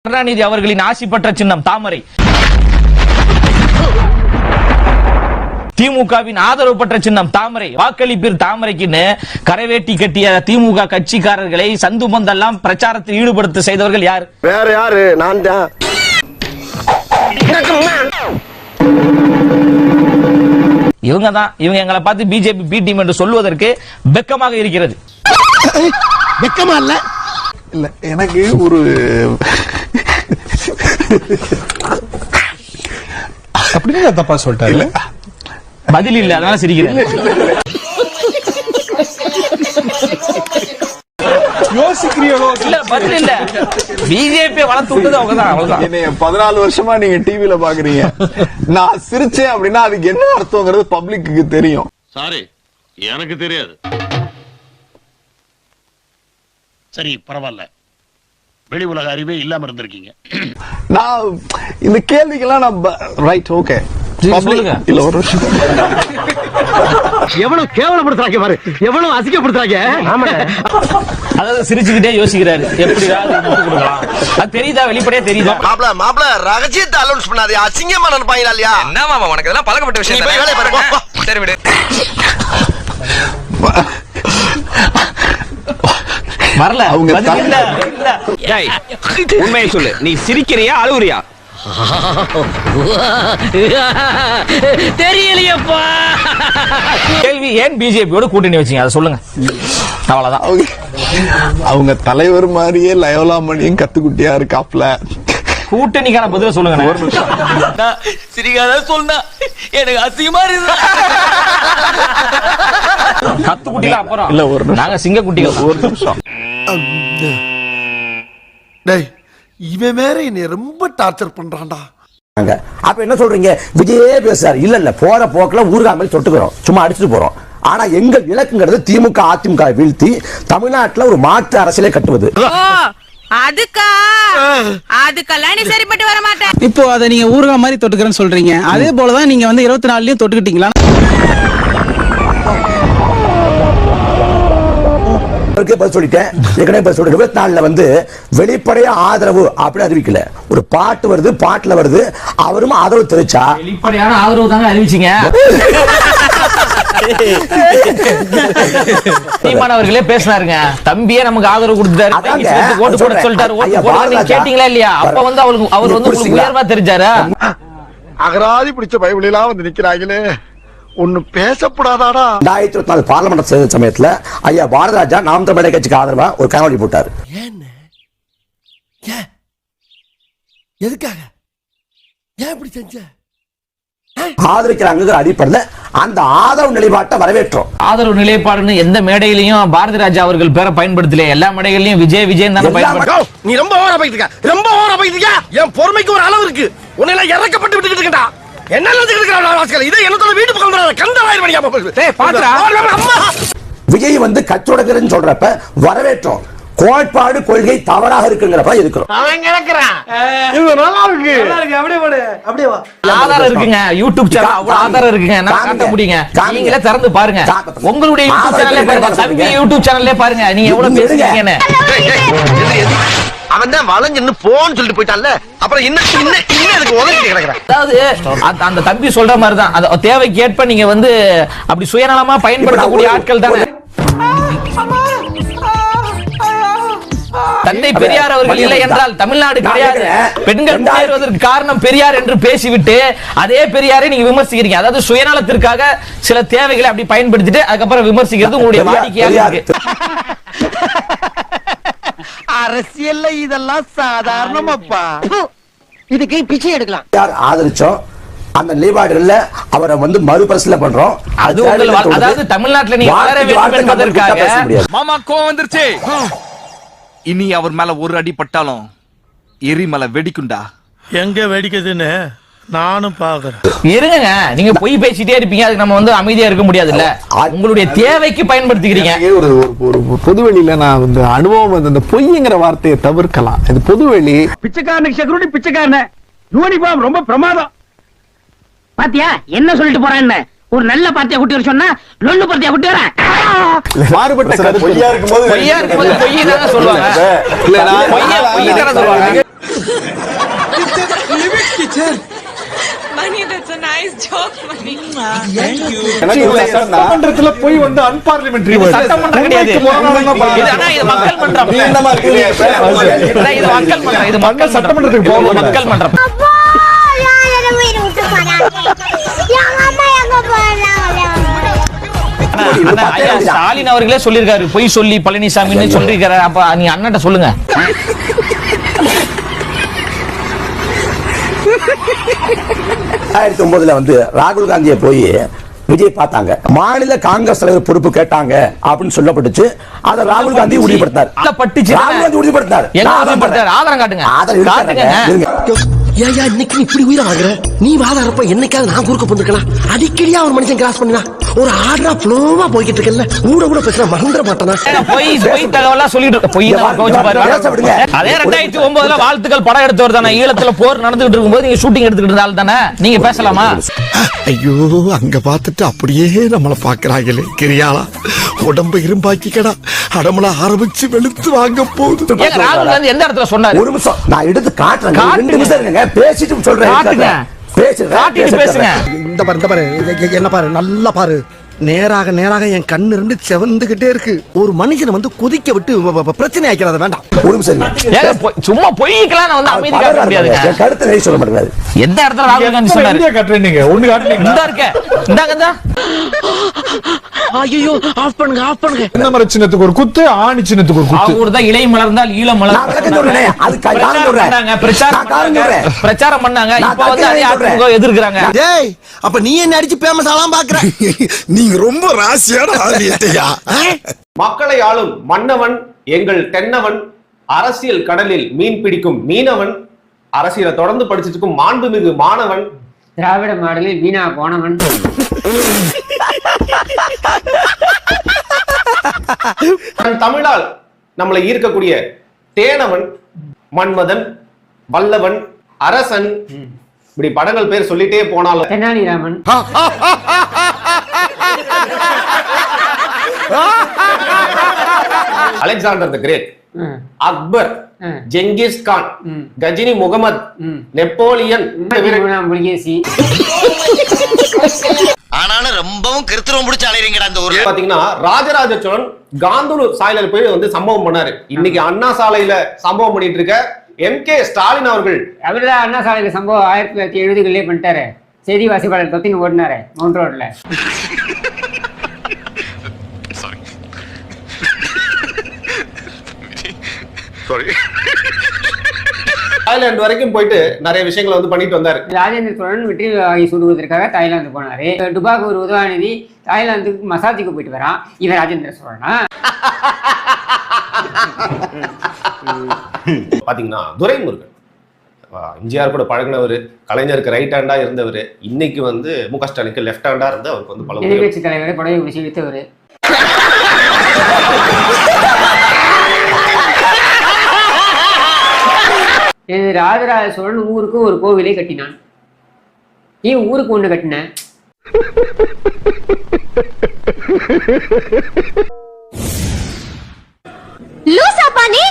கருணாநிதி அவர்களின் ஆசி பெற்ற சின்னம் தாமரை. திமுகவின் ஆதரவு பெற்ற சின்னம் தாமரை. வாக்களிப்பீர் தாமரைக்குன்னு கரைவேட்டி கட்டிய திமுக கட்சிக்காரர்களை சந்து பந்தெல்லாம் பிரச்சாரத்தில் ஈடுபடுத்த செய்தவர்கள் யார்? வேற யாரு? நான் தான். இவங்க தான். இவங்க எங்களை பார்த்து பிஜேபி பி டீம் என்று சொல்வதற்கு வெக்கமாக இருக்கிறது. வெக்கமா இல்ல இல்ல எனக்கு ஒரு அப்படின்னு தப்பா சொல்லிட்டாரு. பதில் இல்ல, அதனால சிரிக்கிறேன். யோசிக்கிறீங்களோ? இல்ல, பதில் இல்ல. பிஜேபி வளர்த்து விட்டது அவங்கதான். அவ்வளவுதான். 14 வருஷமா நீங்க டிவில பாக்குறீங்க. நான் சிரிச்சேன் அப்படின்னா அதுக்கு என்ன அர்த்தம்ங்கிறது பப்ளிக்கு தெரியும். சாரி, எனக்கு தெரியாது. சரி, பரவாயில்ல. வெளி உலக அறிவே இல்லாம இருந்திருக்கீங்க. நான் இந்த கேள்விக்கெல்லாம் நான் ரைட் ஓகே இல்ல ஒரு எவ்வளவு கேவலப்படுத்துறாங்க பாரு, எவ்வளவு அசிங்கப்படுத்துறாங்க. அதாவது சிரிச்சுக்கிட்டே யோசிக்கிறாரு எப்படி கொடுக்கலாம். அது தெரியுதா? வெளிப்படையா தெரியுதா? மாப்ள ரகசியத்தை அலௌன்ஸ் பண்ணாதே, அசிங்கமா நினைப்பாங்களா இல்லையா? என்ன மாமா உனக்கு இதெல்லாம் பழக்கப்பட்ட விஷயம். சரி விடு. வரல அவங்க உண்மையை சொல்லு, நீ சிரிக்கிறியா அழுவுறியா? தெரியலையப்பா. கேள்வி, ஏன் பிஜேபியோட கூட்டணி வச்சீங்க அதை சொல்லுங்க. அவ்வளவுதான். அவங்க தலைவர் மாதிரியே லயோலாமணியும் கத்துக்குட்டியா இருக்காப்ல. கூட்டணிக்கான பதில சொல்லுங்க. சிரிக்காத சொன்னா எனக்கு அசிங்கமா இருக்கு. கத்துக்குட்டில அப்புறம் இல்ல, ஒரு நாங்க சிங்க குட்டிகள். ஒரு நிமிஷம். இவன் வேற என்னை ரொம்ப டார்ச்சர் பண்றான்டா. அப்ப என்ன சொல்றீங்க? விஜயே பேசுறாரு. இல்ல போற போக்குல ஊர்காமல் தொட்டுக்கிறோம், சும்மா அடிச்சுட்டு போறோம். ஆனா எங்க இலக்குங்கிறது திமுக அதிமுக வீழ்த்தி தமிழ்நாட்டுல ஒரு மாற்று அரசியலை கட்டுவது. அதுக்கெல்லாம் நீ சரிப்பட்டு வர மாட்டேன். இப்போ அதை நீங்க ஊர்கா மாதிரி தொட்டுக்கிறேன்னு சொல்றீங்க. அதே போலதான் நீங்க வந்து 24லயும் தொட்டுக்கிட்டீங்களா? சொல்லிட்டேன். 24ல வந்து வெளிப்படையா ஆதரவு அப்படி அறிவிக்கல. ஒரு பாட்டு வருது, பாட்டுல வருது, அவரும் ஆதரவு தெரிவிச்சா வெளிப்படையான ஆதரவு தாங்க அறிவிச்சீங்க. அவர்களே பேசினாருங்க. தம்பியே நமக்கு ஆதரவு கொடுத்தாரு, ஓட்டு போட சொல்லிட்டாரு. கேட்டீங்களா இல்லையா? அப்ப வந்து அவர் வந்து உயர்வா தெரிஞ்சாரா? அகராதி பிடிச்ச பைபிளெல்லாம் வந்து நிக்கிறாங்களே, ஒண்ணு பேசப்படாதாடா. 2024 பார்லிமெண்ட் தேர்தல் சமயத்துல ஐயா பாரதிராஜா நாம் தமிழர் கட்சிக்கு ஆதரவா ஒரு காணொலி போட்டாரு. எதுக்காக? ஏன் இப்படி செஞ்ச? ஆதரிக்கிறாங்க அடிப்படையில் அந்த ஆதரவு நிலைப்பாட்டை வரவேற்றோம். ஆதரவு நிலைப்பாடுன்னு எந்த மேடையிலையும் பாரதி ராஜா அவர்கள் பேரை பயன்படுத்தல. எல்லா மேடைகளையும் விஜய் விஜய் தானே பயன்படுத்த. நீ ரொம்ப ஓவரா போயிட்டு இருக்க, ரொம்ப ஓவரா போயிட்டு இருக்க. என் பொறுமைக்கு ஒரு அளவு இருக்கு. உன்னை எல்லாம் இறக்கப்பட்டு விட்டுக்கிட்டு இருக்கா. என்ன வீட்டு விஜய் வந்து கச்சோடகர்னு சொல்றப்ப வரவேற்றோம். கோட்பாடு கொள்கை தவறாக இருக்குங்கிறப்ப இருக்கிறோம். ஆதாரம் இருக்குங்க, யூடியூப் சேனல் ஆதாரம் இருக்குங்க, காட்ட முடியுங்க. நீங்களே திறந்து பாருங்க, உங்களுடைய யூடியூப் சேனல்லே பாருங்க, தம்பி யூடியூப் சேனல்லே பாருங்க, நீங்க எவ்வளவு பேசுறீங்கன்னு. அவன் தான் வளைஞ்சு போன்னு சொல்லிட்டு போயிட்டான்ல, அப்புறம் இன்னும் எனக்கு உதவி கிடக்குறேன். அதாவது அந்த தம்பி சொல்ற மாதிரி தான், அந்த தேவைக்கு ஏற்ப நீங்க வந்து அப்படி சுயநலமா பயன்படுத்தக்கூடிய ஆட்கள் தானே. தந்தை பெரியார் அவர்கள் இல்லை என்றால் தமிழ்நாடு கிடையாது. பெண்கள் முன்னேறுவதற்கு காரணம் பெரியார் என்று பேசிவிட்டு அதே பெரியாரை நீங்க விமர்சிக்கிறீங்க. அதாவது சுயநலத்திற்காக சில தேவைகளை அப்படி பயன்படுத்திட்டு அதுக்கப்புறம் விமர்சிக்கிறது உங்களுடைய வாடிக்கையாக இருக்கு. அரசியல்ல இதெல்லாம் சாதாரணமாப்பா. இதுக்கு பிச்சை எடுக்கலாம். ஆதரிச்சோம் அந்த நிலைப்பாடுகள்ல அவரை வந்து மறுபரிசீலனை பண்றோம். அதாவது தமிழ்நாட்டில் நீங்க வளர வேண்டும் என்பதற்காக மாமா கோவம் வந்துருச்சு. இனி அவர் மேல ஒரு அடி பட்டாலும் எரிமலை வெடிக்குண்டா. எங்க வெடிக்குதுன்னு நானும் பாக்குறேன். இருங்க, நீங்க பொய் பேசிட்டே இருப்பீங்க, அதுக்கு நம்ம வந்து அமைதியா இருக்க முடியாது இல்ல. உங்களுடைய தேவைக்கு பயன்படுத்திக்கிறீங்க. ஒரு பொதுவெளியில நான் வந்து அனுபவம் வந்து அந்த பொய்ங்கிற வார்த்தையை தவிர்க்கலாம். இது பொதுவெளி. பிச்சைக்காரனுக்கு செக்யூரிட்டி பிச்சைக்காரன யூனிஃபார்ம் ரொம்ப பிரமாதம். பாத்தியா என்ன சொல்லிட்டு போறான்னு? ஒரு நல்ல பார்ட்டியா குட்டி வர சொன்னா லொல்லு பார்ட்டியா குட்டி வர. மாறுபட்ட கருத்து பொய்யா இருக்கும்போது பொய்யா இருக்கும்போது பொய்யா சொல்லுவாங்க. இல்ல நான் பொய்யா சொல்லுவாங்க. Money, that's a nice joke, Money. சட்டமன்றத்துல போய் வந்து அன்பார்லிமெண்டரி சட்டமன்றம் கிடையாது. இது மக்கள் மன்றம். இது மக்கள் மன்றம். இது மக்கள் சட்டமன்றத்துக்கு போக மக்கள் மன்றம். ஸ்டாலின் அவர்களே சொல்லிருக்காரு, பொய் சொல்லி பழனிசாமி சொல்லிருக்காரு. அப்ப நீ அண்ணன் சொல்லுங்க. 2009 வந்து ராகுல் காந்தியை போய் விஜய் பார்த்தாங்க. மாநில காங்கிரஸ் தலைவர் பொறுப்பு கேட்டாங்க அப்படின்னு சொல்லப்பட்டுச்சு. அதை ராகுல் காந்தி உறுதிப்படுத்தினார். ராகுல் காந்தி உறுதிப்படுத்தினார். ஆதாரம் காட்டுங்க. ஏயா இன்னைக்கு இப்படி உயிரை வாங்குற? நீ வாதாரப்ப என்னைக்காவது நான் குறுக்க போட்டுக்கலாம். அடிக்கடியா ஒரு மனுஷன் கிராஸ் பண்ணினா ஒரு ஆர்டரா ஃப்ளோவா போய்கிட்டு இருக்கல. கூட பேசுற மறந்துட மாட்டானா? பொய் தகவலா சொல்லிட்டு போய் அதே 2009 வாழ்த்துக்கள் படம் எடுத்தவர் தானே. ஈழத்துல போர் நடந்துகிட்டு இருக்கும்போது நீங்க ஷூட்டிங் எடுத்துக்கிட்டு இருந்தால் தானே நீங்க பேசலாமா? ஐயோ, அங்க பார்த்துட்டு அப்படியே நம்மள பாக்குறாங்களே. கிரியாளா உடம்பு இரும்பாக்கிக்கடா, அடமல ஆரம்பிச்சு வெளுத்து வாங்க போகுது. ராகுல் காந்தி எந்த இடத்துல சொன்னாரு? ஒரு நிமிஷம் நான் எடுத்து காட்டுறேன். 2 நிமிஷம் இருங்க, பேசிட்டு சொல்றேன். பேசுங்க. இந்த பாரு என்ன பாரு, நல்லா பாரு. நேராக என் கண்ணு 2 செவந்துகிட்டே இருக்கு. ஒரு மனுஷனை வந்து கொதிக்க விட்டு பிரச்சனை ஆக்கிறாத வேண்டாம். ஒரு நிமிஷம் சும்மா பொய்க்கலாம் வந்து அமைதி காட்ட முடியாது. கருத்து நெய் சொல்ல மாட்டேங்கிறாரு. எந்த இடத்துல ராகுல் காந்தி சொன்னாரு? காட்டுறீங்க ஒண்ணு காட்டுறீங்க. இந்த இருக்க இந்தாங்க. ஐயோ, ஆஃப் பண்ணுங்க. என்ன மர சின்னத்துக்கு ஒரு குத்து, ஆணி சின்னத்துக்கு ஒரு குத்து. அவர்தான் இலை மலர்ந்தால் ஈழம் மலர்ந்தாங்க. பிரச்சாரம் பண்ணாங்க. இப்ப வந்து அதே அதிமுக எதிர்க்கிறாங்க. டேய், அப்ப நீ என்ன அடிச்சு பேமஸ் ஆலாம் பாக்குற? நீங்க ரொம்ப ராசியான ஆளியா? மக்களை ஆளும் மன்னவன் எங்கள் தென்னவன், அரசியல் கடலில் மீன் பிடிக்கும் மீனவன், அரசியலை தொடர்ந்து படிச்சிட்டு இருக்கும் மாண்புமிகு மாணவன், திராவிட மாடலில் வீணா போனவன், தமிழால் நம்மளை ஈர்க்கக்கூடிய தேனவன், மன்மதன், வல்லவன், அரசன், இப்படி படங்கள் பேர் சொல்லிட்டே போனாலும் Tenaliraman, Alexander the great, Akbar, Genghis Khan, Ghazni Muhammad, Napoleon, ஆனாலும் ரொம்பவும் கிருத்திரம் பிடிச்ச அலையறீங்கடா இந்த ஊர்ல. பாத்தீங்கன்னா ராஜராஜ சோழன் காந்தூர் சாலையில போய் வந்து சம்பவம் பண்ணாரு. இன்னைக்கு அண்ணா சாலையில சம்பவம் பண்ணிட்டு இருக்க MK ஸ்டாலின் அவர்கள் அவர்தான் அண்ணா சாலையில சம்பவம் 1970களே பண்ணிட்டாரு. செய்தி வாசிப்பாளர் தொத்தின்னு ஓடினாரு மவுண்ட் ரோட்ல. தாய்லாந்து வரைக்கும் போயிட்டு நிறைய விஷயங்களை வந்து பண்ணிட்டு வந்தாரு. ராஜேந்திர சோழன் வெற்றி வாகை சூடுவதற்காக தாய்லாந்து போனாரு. டுபாக்கு ஒரு உதவாநிதி தாய்லாந்துக்கு மசாஜுக்கு போயிட்டு வரான். இவன் ராஜேந்திர சோழனா? பாத்தீங்கன்னா துரைமுருகன் எம்ஜிஆர் கூட பழகினவர், கலைஞருக்கு ரைட் ஹேண்டா இருந்தவர், இன்னைக்கு வந்து முக ஸ்டாலினுக்கு லெஃப்ட் ஹேண்டா இருந்து அவருக்கு வந்து பல எதிர்கட்சி தலைவரை புடவை பிடிச்சி இழுத்தவர். ராஜராஜ சோழன் ஊருக்கு ஒரு கோவிலை கட்டினான். நீ ஊருக்கு ஒண்ணு கட்டின. லூசா பானி